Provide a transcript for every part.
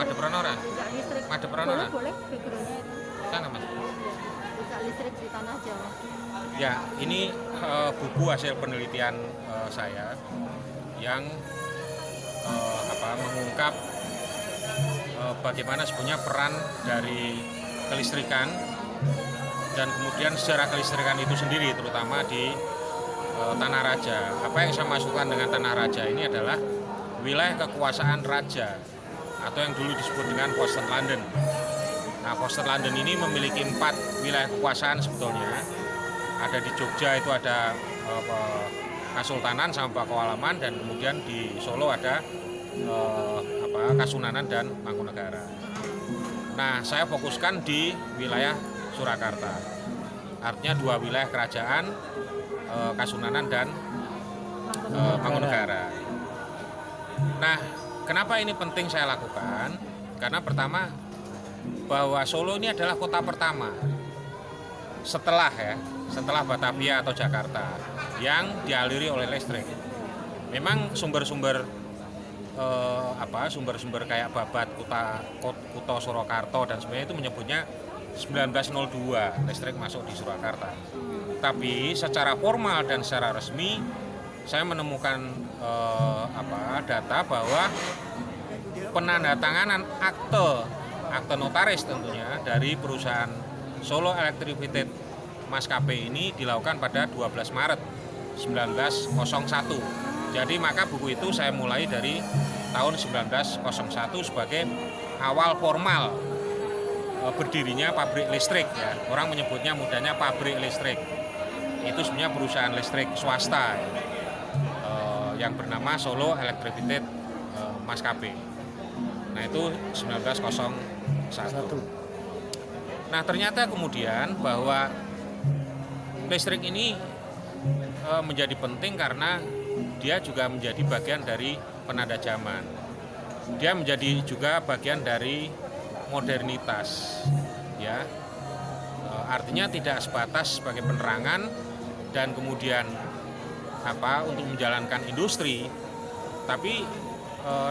madep ora? Becak listrik. Madep ora? Boleh backgroundnya itu. Sana Mas. Becak listrik di tanah Jawa. Ya, ini buku hasil penelitian saya yang mengungkap bagaimana sebenarnya peran dari kelistrikan dan kemudian sejarah kelistrikan itu sendiri, terutama di Tanah Raja. Apa yang saya masukkan dengan Tanah Raja ini adalah wilayah kekuasaan raja atau yang dulu disebut dengan Postan London. Nah, Postan London ini memiliki 4 wilayah kekuasaan sebetulnya. Ada di Jogja itu ada Kasultanan sama Pakualaman, dan kemudian di Solo ada Kasunanan dan Mangkunegaran. Nah, saya fokuskan di wilayah Surakarta. Artinya 2 wilayah kerajaan, Kasunanan dan Mangkunegaran. Nah, kenapa ini penting saya lakukan? Karena pertama, bahwa Solo ini adalah kota pertama setelah Batavia atau Jakarta yang dialiri oleh listrik. Memang sumber-sumber kayak Babat, Kuto Surakarta dan sebagainya itu menyebutnya 1902 listrik masuk di Surakarta. Tapi secara formal dan secara resmi saya menemukan data bahwa penandatanganan akte notaris tentunya dari perusahaan Solo Electrified Maskapai ini dilakukan pada 12 Maret 1901. Jadi maka buku itu saya mulai dari tahun 1901 sebagai awal formal berdirinya pabrik listrik ya. Orang menyebutnya mudahnya pabrik listrik. Itu sebenarnya perusahaan listrik swasta yang bernama Solo Electrified Maskapai. Nah, itu 1901. Nah, ternyata kemudian bahwa listrik ini menjadi penting karena dia juga menjadi bagian dari penanda zaman. Dia menjadi juga bagian dari modernitas, ya. Artinya tidak sebatas sebagai penerangan dan kemudian untuk menjalankan industri, tapi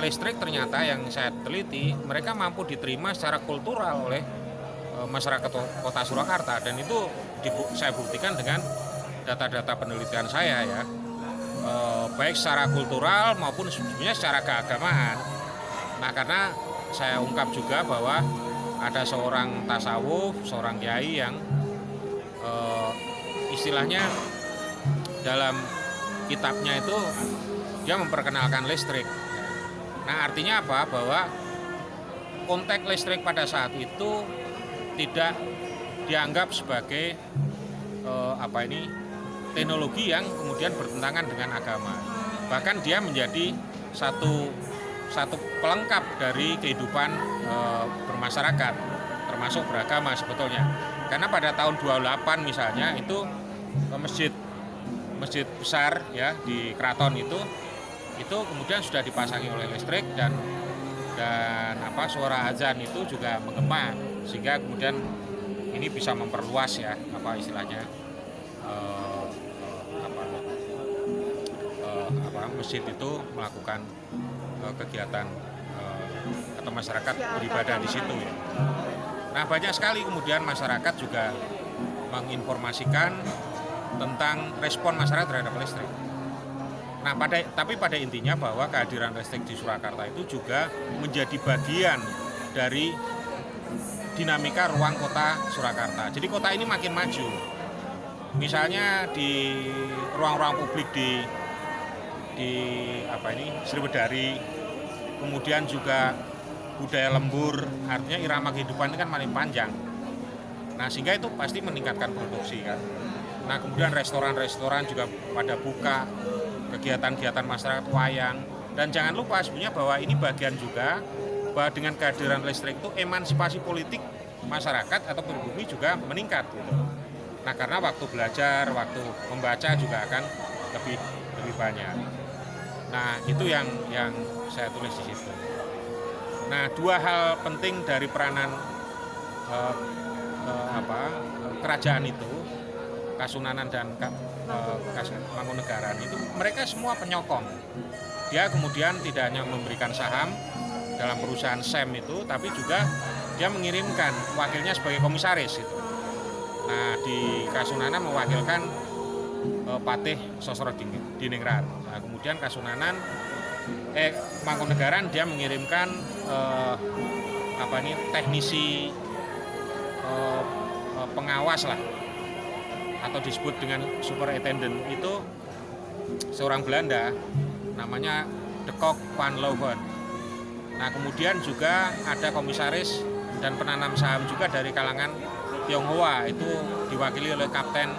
listrik ternyata yang saya teliti mereka mampu diterima secara kultural oleh masyarakat kota Surakarta, dan itu saya buktikan dengan data-data penelitian saya ya, baik secara kultural maupun sebenarnya secara keagamaan. Nah, karena saya ungkap juga bahwa ada seorang tasawuf, seorang kiai yang istilahnya dalam kitabnya itu dia memperkenalkan listrik. Nah, artinya apa? Bahwa konteks listrik pada saat itu tidak dianggap sebagai teknologi yang kemudian bertentangan dengan agama. Bahkan dia menjadi satu pelengkap dari kehidupan bermasyarakat, termasuk beragama sebetulnya. Karena pada tahun 28 misalnya itu masjid besar ya di keraton itu kemudian sudah dipasangi oleh listrik, dan suara azan itu juga menggema, sehingga kemudian ini bisa memperluas ya masjid itu melakukan kegiatan atau masyarakat beribadah di situ ya. Nah, banyak sekali kemudian masyarakat juga menginformasikan tentang respon masyarakat terhadap listrik. Nah, tapi pada intinya bahwa kehadiran listrik di Surakarta itu juga menjadi bagian dari dinamika ruang kota Surakarta. Jadi kota ini makin maju. Misalnya di ruang-ruang publik di Sriwedari, kemudian juga budaya lembur, artinya irama kehidupan ini kan paling panjang. Nah, sehingga itu pasti meningkatkan produksi kan. Nah, kemudian restoran-restoran juga pada buka, kegiatan-kegiatan masyarakat wayang, dan jangan lupa sebenarnya bahwa ini bagian juga bahwa dengan kehadiran listrik itu emansipasi politik masyarakat atau pribumi juga meningkat gitu. Nah, karena waktu belajar, waktu membaca juga akan lebih banyak. Nah, itu yang saya tulis di situ. Nah, 2 hal penting dari peranan kerajaan itu, Kasunanan dan Mangkunegaran itu, mereka semua penyokong. Dia kemudian tidak hanya memberikan saham, dalam perusahaan SEM itu, tapi juga dia mengirimkan wakilnya sebagai komisaris gitu. Nah di Kasunanan mewakilkan Patih Sosro Diningrat. Nah kemudian Mangkunegaran dia mengirimkan teknisi pengawas lah, atau disebut dengan superintendent, itu seorang Belanda namanya De Kok van Leeuwen. Nah kemudian juga ada komisaris dan penanam saham juga dari kalangan Tionghoa, itu diwakili oleh Kapten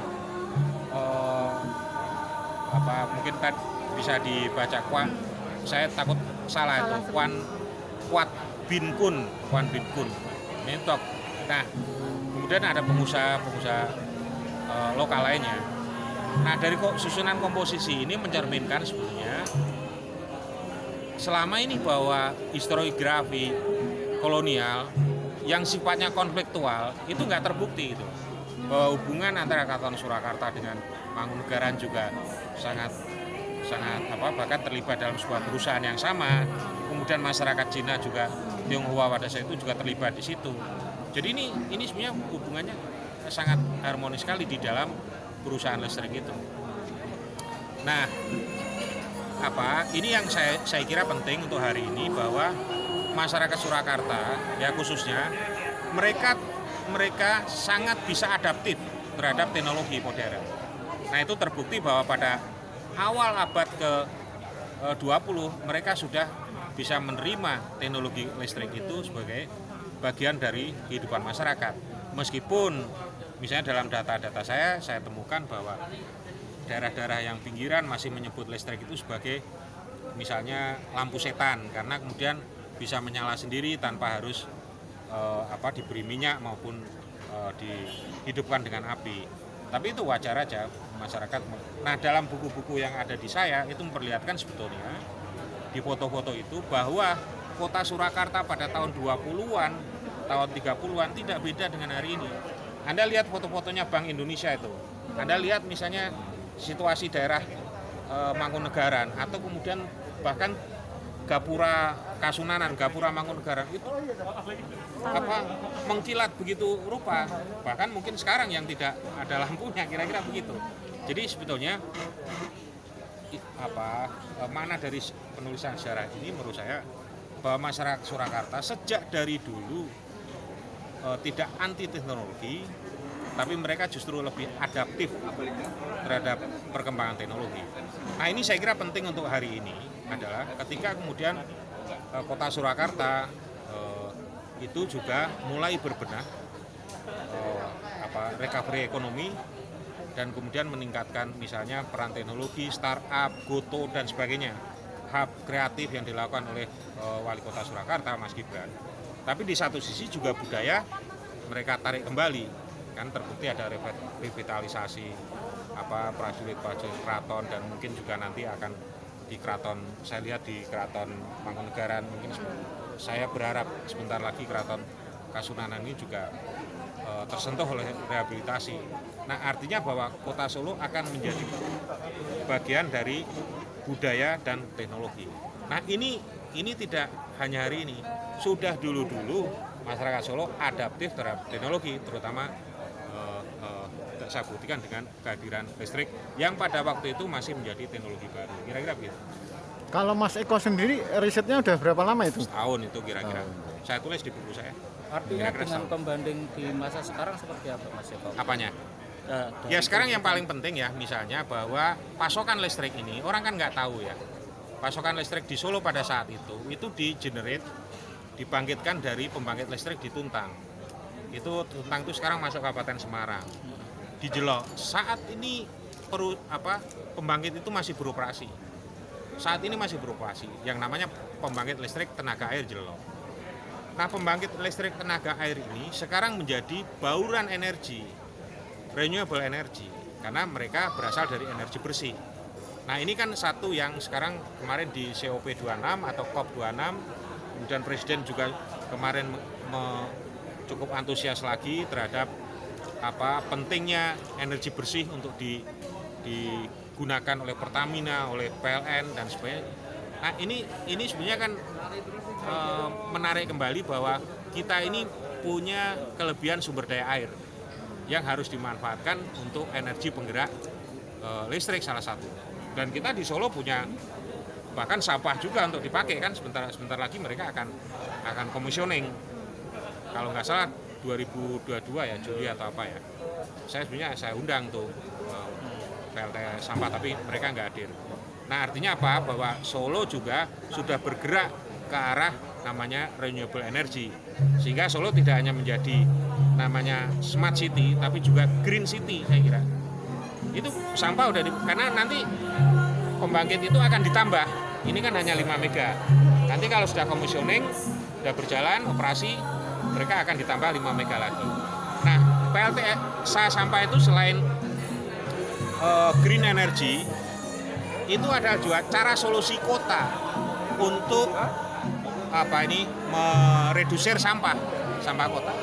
mungkin tadi bisa dibaca saya takut salah itu Kwat Bin Kun. Ini tok. Nah kemudian ada pengusaha lokal lainnya. Nah dari susunan komposisi ini mencerminkan sebetulnya selama ini bahwa historiografi kolonial yang sifatnya konfliktual itu nggak terbukti itu. Bahwa hubungan antara Keraton Surakarta dengan Mangkunegaran juga sangat bahkan terlibat dalam sebuah perusahaan yang sama. Kemudian masyarakat Cina juga, Tionghoa pada saat itu juga terlibat di situ. Jadi ini sebenarnya hubungannya sangat harmonis sekali di dalam perusahaan listrik itu. Nah, ini yang saya kira penting untuk hari ini, bahwa masyarakat Surakarta ya khususnya mereka sangat bisa adaptif terhadap teknologi modern. Nah itu terbukti bahwa pada awal abad ke-20 mereka sudah bisa menerima teknologi listrik itu sebagai bagian dari kehidupan masyarakat. Meskipun misalnya dalam data-data saya temukan bahwa daerah-daerah yang pinggiran masih menyebut listrik itu sebagai misalnya lampu setan, karena kemudian bisa menyala sendiri tanpa harus diberi minyak maupun dihidupkan dengan api. Tapi itu wajar aja masyarakat. Nah dalam buku-buku yang ada di saya itu memperlihatkan sebetulnya di foto-foto itu bahwa kota Surakarta pada tahun 20-an, tahun 30-an tidak beda dengan hari ini. Anda lihat foto-fotonya Bank Indonesia itu. Anda lihat misalnya situasi daerah Mangkunegaran, atau kemudian bahkan Gapura Kasunanan, Gapura Mangkunegaran itu mengkilat begitu rupa. Bahkan mungkin sekarang yang tidak ada lampunya, kira-kira begitu. Jadi sebetulnya mana dari penulisan sejarah ini menurut saya bahwa masyarakat Surakarta sejak dari dulu tidak anti teknologi, tapi mereka justru lebih adaptif terhadap perkembangan teknologi. Nah ini saya kira penting untuk hari ini adalah ketika kemudian kota Surakarta itu juga mulai berbenah recovery ekonomi, dan kemudian meningkatkan misalnya peran teknologi, startup, goto dan sebagainya, hub kreatif yang dilakukan oleh wali kota Surakarta Mas Gibran. Tapi di satu sisi juga budaya mereka tarik kembali, kan terbukti ada revitalisasi prajurit-prajurit keraton, dan mungkin juga nanti akan di keraton, saya lihat di keraton Mangkunegaran, mungkin saya berharap sebentar lagi keraton Kasunanan ini juga tersentuh oleh rehabilitasi. Nah artinya bahwa kota Solo akan menjadi bagian dari budaya dan teknologi. Nah ini tidak hanya hari ini, sudah dulu-dulu masyarakat Solo adaptif terhadap teknologi, terutama saya buktikan dengan kehadiran listrik yang pada waktu itu masih menjadi teknologi baru, kira-kira begitu. Kalau Mas Eko sendiri risetnya udah berapa lama itu? Setahun itu kira-kira. Saya tulis di buku saya. Artinya dengan pembanding di masa sekarang seperti apa Mas Eko? Apanya? Ya sekarang yang paling penting ya misalnya bahwa pasokan listrik ini orang kan nggak tahu ya. Pasokan listrik di Solo pada saat itu dibangkitkan dari pembangkit listrik di Tuntang. Tuntang itu sekarang masuk Kabupaten Semarang. Di Jelok saat ini pembangkit itu masih beroperasi. Saat ini masih beroperasi yang namanya pembangkit listrik tenaga air Jelok. Nah pembangkit listrik tenaga air ini sekarang menjadi bauran energi, renewable energy, karena mereka berasal dari energi bersih. Nah ini kan satu yang sekarang kemarin di COP26 atau COP26, kemudian Presiden juga kemarin cukup antusias lagi terhadap pentingnya energi bersih untuk digunakan oleh Pertamina, oleh PLN dan sebagainya. Nah ini sebenarnya kan menarik kembali bahwa kita ini punya kelebihan sumber daya air yang harus dimanfaatkan untuk energi penggerak listrik salah satu. Dan kita di Solo punya bahkan sampah juga untuk dipakai kan sebentar lagi mereka akan komisioning. Kalau nggak salah 2022 ya Juli atau apa ya. Saya undang tuh PLT sampah tapi mereka nggak hadir. Nah artinya apa? Bahwa Solo juga sudah bergerak ke arah namanya renewable energy, sehingga Solo tidak hanya menjadi namanya smart city tapi juga green city. Saya kira itu sampah karena nanti pembangkit itu akan ditambah, ini kan hanya 5 mega, nanti kalau sudah komisioning sudah berjalan operasi mereka akan ditambah 5 mega lagi. Nah PLT sampah itu selain green energy itu adalah juga cara solusi kota untuk meredusir sampah kota.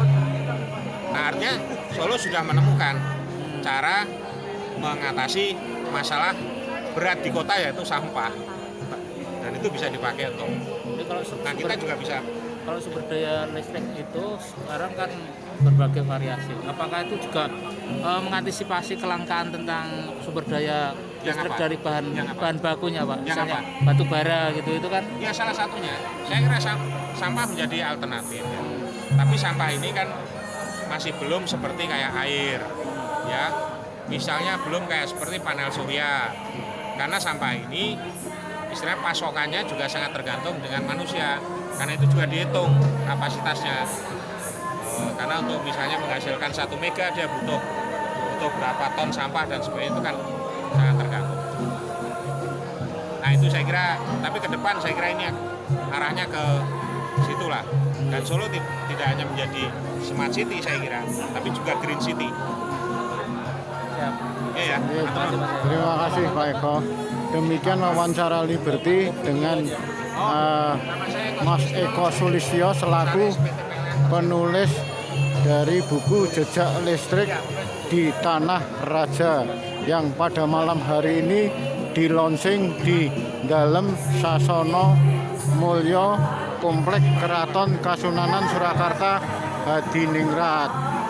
Nah artinya Solo sudah menemukan cara mengatasi masalah berat di kota yaitu sampah, dan itu bisa dipakai untuk. Nah kita juga bisa. Kalau sumber daya listrik itu sekarang kan berbagai variasi. Apakah itu juga mengantisipasi kelangkaan tentang sumber daya listrik dari bahan bakunya, Pak? Misalnya batu bara gitu itu kan? Ya salah satunya. Saya kira sampah menjadi alternatif. Ya. Tapi sampah ini kan masih belum seperti kayak air, ya. Misalnya belum kayak seperti panel surya. Karena sampah ini istilahnya pasokannya juga sangat tergantung dengan manusia. Karena itu juga dihitung kapasitasnya. Karena untuk misalnya menghasilkan 1 mega dia butuh berapa ton sampah dan sebagainya itu kan sangat tergantung. Nah itu saya kira, tapi ke depan saya kira ini arahnya ke situlah. Dan Solo tidak hanya menjadi smart city saya kira, tapi juga green city. Siap. Ya. Terima kasih Pak Eko. Demikian wawancara Liberty dengan Mas Eko Sulistyo selaku penulis dari buku Jejak Listrik di Tanah Raja yang pada malam hari ini di-launching di dalam Sasono Mulyo Komplek Keraton Kasunanan Surakarta Hadiningrat.